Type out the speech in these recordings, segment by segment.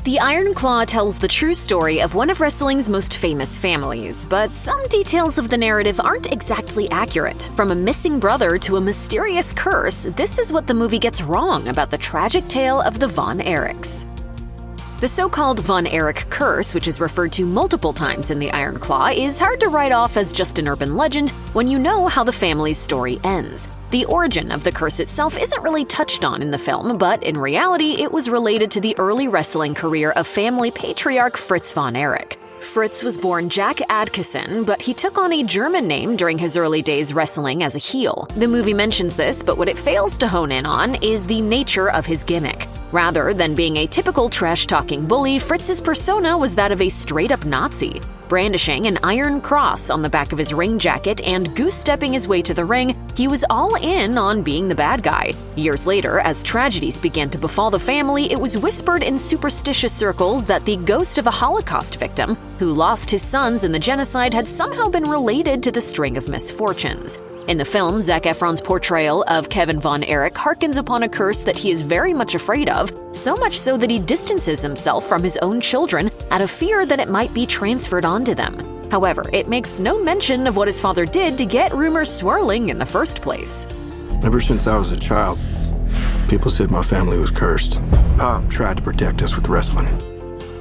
The Iron Claw tells the true story of one of wrestling's most famous families, but some details of the narrative aren't exactly accurate. From a missing brother to a mysterious curse, this is what the movie gets wrong about the tragic tale of the Von Erichs. The so-called Von Erich curse, which is referred to multiple times in The Iron Claw, is hard to write off as just an urban legend when you know how the family's story ends. The origin of the curse itself isn't really touched on in the film, but in reality, it was related to the early wrestling career of family patriarch Fritz Von Erich. Fritz was born Jack Adkisson, but he took on a German name during his early days wrestling as a heel. The movie mentions this, but what it fails to hone in on is the nature of his gimmick. Rather than being a typical trash-talking bully, Fritz's persona was that of a straight-up Nazi, brandishing an iron cross on the back of his ring jacket and goose-stepping his way to the ring. He was all in on being the bad guy. Years later, as tragedies began to befall the family, it was whispered in superstitious circles that the ghost of a Holocaust victim who lost his sons in the genocide had somehow been related to the string of misfortunes. In the film, Zac Efron's portrayal of Kevin Von Erich harkens upon a curse that he is very much afraid of, so much so that he distances himself from his own children out of fear that it might be transferred onto them. However, it makes no mention of what his father did to get rumors swirling in the first place. Ever since I was a child, people said my family was cursed. Pop tried to protect us with wrestling.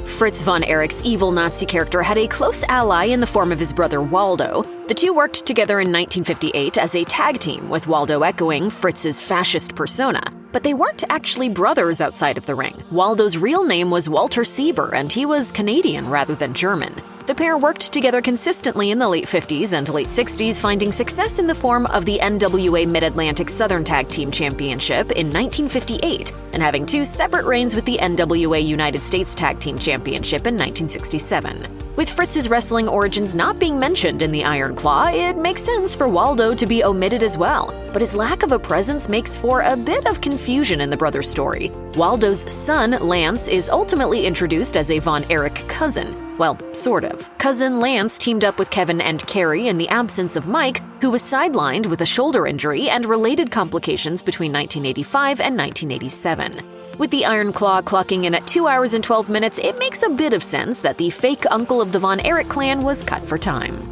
Fritz Von Erich's evil Nazi character had a close ally in the form of his brother Waldo. The two worked together in 1958 as a tag team, with Waldo echoing Fritz's fascist persona. But they weren't actually brothers outside of the ring. Waldo's real name was Walter Sieber, and he was Canadian rather than German. The pair worked together consistently in the late 50s and late 60s, finding success in the form of the NWA Mid-Atlantic Southern Tag Team Championship in 1958, and having two separate reigns with the NWA United States Tag Team Championship in 1967. With Fritz's wrestling origins not being mentioned in The Iron Claw, it makes sense for Waldo to be omitted as well, but his lack of a presence makes for a bit of confusion in the brothers' story. Waldo's son, Lance, is ultimately introduced as a Von Erich cousin. Well, sort of. Cousin Lance teamed up with Kevin and Kerry in the absence of Mike, who was sidelined with a shoulder injury and related complications between 1985 and 1987. With The Iron Claw clocking in at 2 hours and 12 minutes, it makes a bit of sense that the fake uncle of the Von Erich clan was cut for time.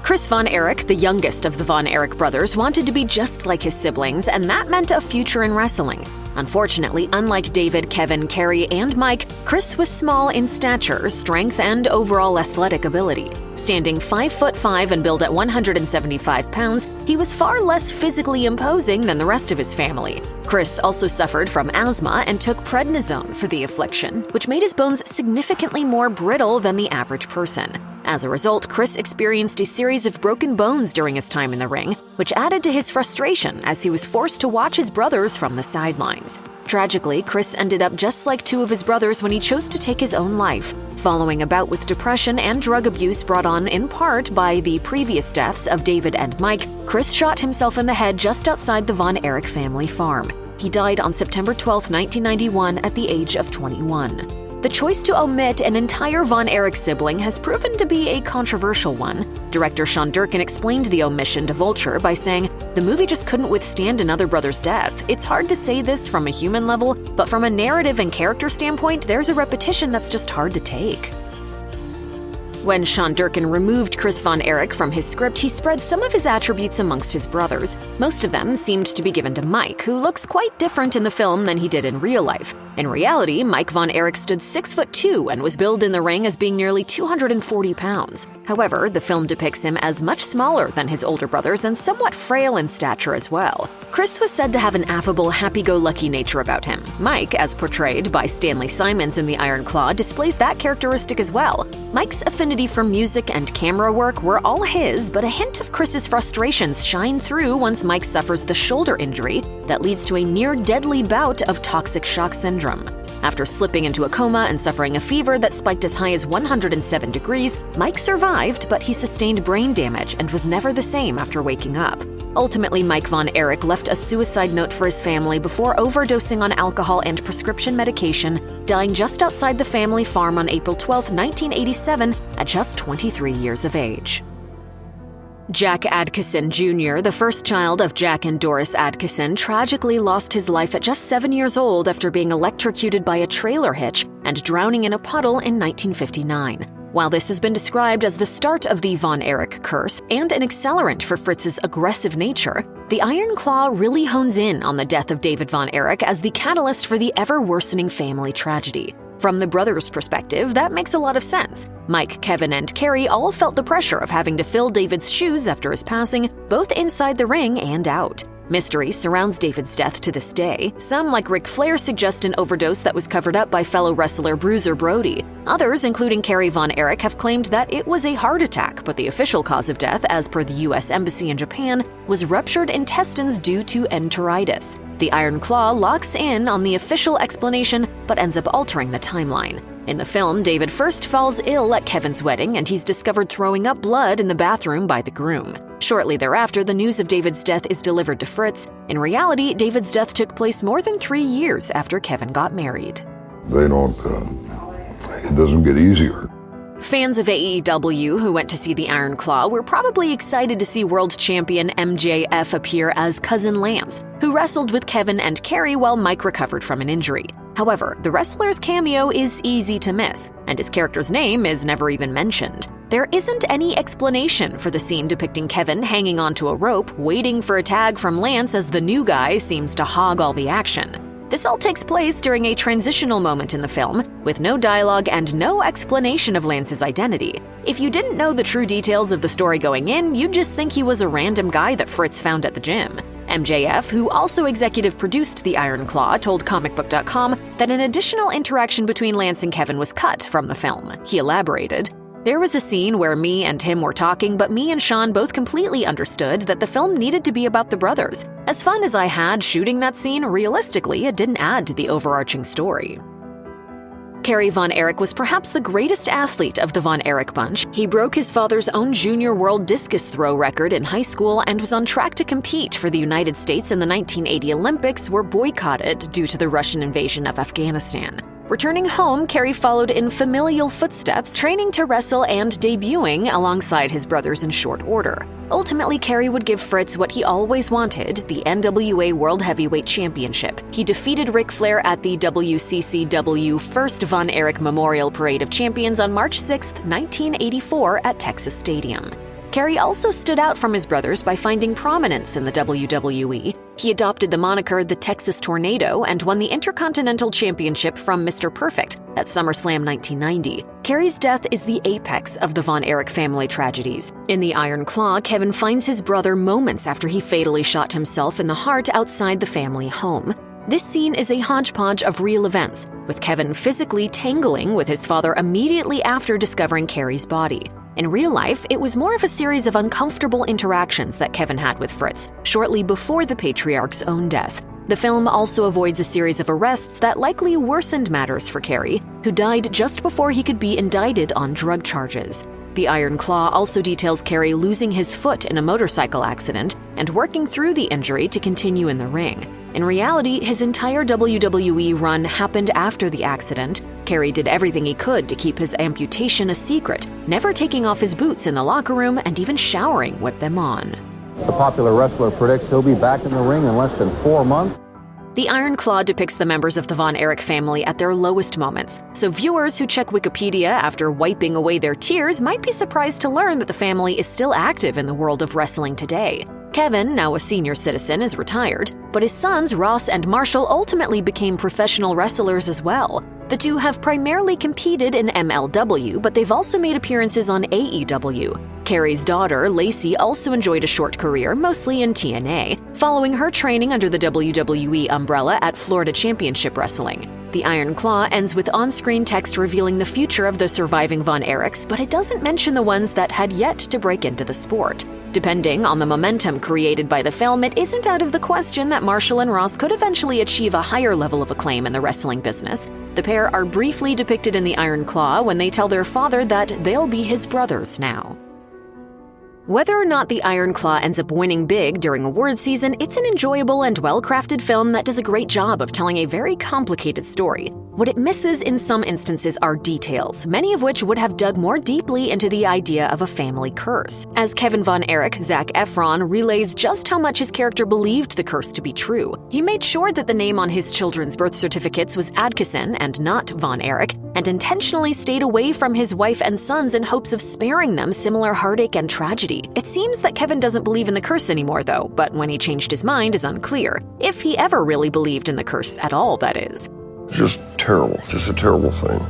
Chris Von Erich, the youngest of the Von Erich brothers, wanted to be just like his siblings, and that meant a future in wrestling. Unfortunately, unlike David, Kevin, Kerry, and Mike, Chris was small in stature, strength, and overall athletic ability. Standing 5'5" and billed at 175 pounds, he was far less physically imposing than the rest of his family. Chris also suffered from asthma and took prednisone for the affliction, which made his bones significantly more brittle than the average person. As a result, Chris experienced a series of broken bones during his time in the ring, which added to his frustration as he was forced to watch his brothers from the sidelines. Tragically, Chris ended up just like two of his brothers when he chose to take his own life, following a bout with depression and drug abuse brought on in part by the previous deaths of David and Mike. Chris shot himself in the head just outside the Von Erich family farm. He died on September 12, 1991 at the age of 21. The choice to omit an entire Von Erich sibling has proven to be a controversial one. Director Sean Durkin explained the omission to Vulture by saying, "The movie just couldn't withstand another brother's death. It's hard to say this from a human level, but from a narrative and character standpoint, there's a repetition that's just hard to take." When Sean Durkin removed Chris Von Erich from his script, he spread some of his attributes amongst his brothers. Most of them seemed to be given to Mike, who looks quite different in the film than he did in real life. In reality, Mike Von Erich stood 6'2" and was billed in the ring as being nearly 240 pounds. However, the film depicts him as much smaller than his older brothers and somewhat frail in stature as well. Chris was said to have an affable, happy-go-lucky nature about him. Mike, as portrayed by Stanley Simons in The Iron Claw, displays that characteristic as well. Mike's affinity for music and camera work were all his, but a hint of Chris's frustrations shine through once Mike suffers the shoulder injury that leads to a near-deadly bout of toxic shock syndrome. After slipping into a coma and suffering a fever that spiked as high as 107 degrees, Mike survived, but he sustained brain damage and was never the same after waking up. Ultimately, Mike Von Erich left a suicide note for his family before overdosing on alcohol and prescription medication, dying just outside the family farm on April 12, 1987, at just 23 years of age. Jack Adkisson Jr., the first child of Jack and Doris Adkisson, tragically lost his life at just 7 years old after being electrocuted by a trailer hitch and drowning in a puddle in 1959. While this has been described as the start of the Von Erich curse and an accelerant for Fritz's aggressive nature, the Iron Claw really hones in on the death of David Von Erich as the catalyst for the ever-worsening family tragedy. From the brothers' perspective, that makes a lot of sense. Mike, Kevin, and Kerry all felt the pressure of having to fill David's shoes after his passing, both inside the ring and out. Mystery surrounds David's death to this day. Some, like Ric Flair, suggest an overdose that was covered up by fellow wrestler Bruiser Brody. Others, including Kerry Von Erich, have claimed that it was a heart attack, but the official cause of death, as per the U.S. Embassy in Japan, was ruptured intestines due to enteritis. The Iron Claw locks in on the official explanation, but ends up altering the timeline. In the film, David first falls ill at Kevin's wedding, and he's discovered throwing up blood in the bathroom by the groom. Shortly thereafter, the news of David's death is delivered to Fritz. In reality, David's death took place more than 3 years after Kevin got married. It doesn't get easier. Fans of AEW who went to see the Iron Claw were probably excited to see world champion MJF appear as Cousin Lance, who wrestled with Kevin and Kerry while Mike recovered from an injury. However, the wrestler's cameo is easy to miss, and his character's name is never even mentioned. There isn't any explanation for the scene depicting Kevin hanging onto a rope, waiting for a tag from Lance as the new guy seems to hog all the action. This all takes place during a transitional moment in the film, with no dialogue and no explanation of Lance's identity. If you didn't know the true details of the story going in, you'd just think he was a random guy that Fritz found at the gym. MJF, who also executive produced The Iron Claw, told comicbook.com that an additional interaction between Lance and Kevin was cut from the film. He elaborated, "There was a scene where me and him were talking, but me and Sean both completely understood that the film needed to be about the brothers. As fun as I had shooting that scene, realistically, it didn't add to the overarching story." Kerry Von Erich was perhaps the greatest athlete of the Von Erich bunch. He broke his father's own junior world discus throw record in high school and was on track to compete for the United States in the 1980 Olympics, were boycotted due to the Russian invasion of Afghanistan. Returning home, Kerry followed in familial footsteps, training to wrestle and debuting alongside his brothers in short order. Ultimately, Kerry would give Fritz what he always wanted, the NWA World Heavyweight Championship. He defeated Ric Flair at the WCCW First Von Erich Memorial Parade of Champions on March 6, 1984 at Texas Stadium. Kerry also stood out from his brothers by finding prominence in the WWE. He adopted the moniker the Texas Tornado and won the Intercontinental Championship from Mr. Perfect at SummerSlam 1990. Kerry's death is the apex of the Von Erich family tragedies. In The Iron Claw, Kevin finds his brother moments after he fatally shot himself in the heart outside the family home. This scene is a hodgepodge of real events, with Kevin physically tangling with his father immediately after discovering Kerry's body. In real life, it was more of a series of uncomfortable interactions that Kevin had with Fritz shortly before the patriarch's own death. The film also avoids a series of arrests that likely worsened matters for Kerry, who died just before he could be indicted on drug charges. The Iron Claw also details Kerry losing his foot in a motorcycle accident and working through the injury to continue in the ring. In reality, his entire WWE run happened after the accident. Kerry did everything he could to keep his amputation a secret, never taking off his boots in the locker room and even showering with them on. The popular wrestler predicts he'll be back in the ring in less than 4 months. The Iron Claw depicts the members of the Von Erich family at their lowest moments, so viewers who check Wikipedia after wiping away their tears might be surprised to learn that the family is still active in the world of wrestling today. Kevin, now a senior citizen, is retired, but his sons Ross and Marshall ultimately became professional wrestlers as well. The two have primarily competed in MLW, but they've also made appearances on AEW. Kerry's daughter, Lacey, also enjoyed a short career, mostly in TNA, following her training under the WWE umbrella at Florida Championship Wrestling. The Iron Claw ends with on-screen text revealing the future of the surviving Von Erichs, but it doesn't mention the ones that had yet to break into the sport. Depending on the momentum created by the film, it isn't out of the question that Marshall and Ross could eventually achieve a higher level of acclaim in the wrestling business. The pair are briefly depicted in The Iron Claw when they tell their father that they'll be his brothers now. Whether or not The Iron Claw ends up winning big during award season, it's an enjoyable and well-crafted film that does a great job of telling a very complicated story. What it misses in some instances are details, many of which would have dug more deeply into the idea of a family curse. As Kevin Von Erich, Zac Efron, relays just how much his character believed the curse to be true. He made sure that the name on his children's birth certificates was Adkisson and not Von Erich, and intentionally stayed away from his wife and sons in hopes of sparing them similar heartache and tragedy. It seems that Kevin doesn't believe in the curse anymore, though, but when he changed his mind is unclear. If he ever really believed in the curse at all, that is. Just terrible, just a terrible thing,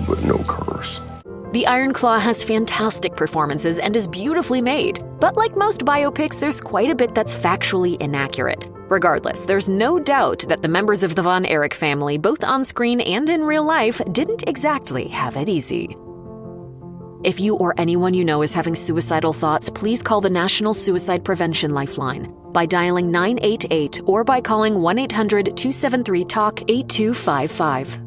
but no curse. The Iron Claw has fantastic performances and is beautifully made, but like most biopics, there's quite a bit that's factually inaccurate. Regardless, there's no doubt that the members of the Von Erich family, both on screen and in real life, didn't exactly have it easy. If you or anyone you know is having suicidal thoughts, please call the National Suicide Prevention Lifeline by dialing 988 or by calling 1-800-273-TALK-8255.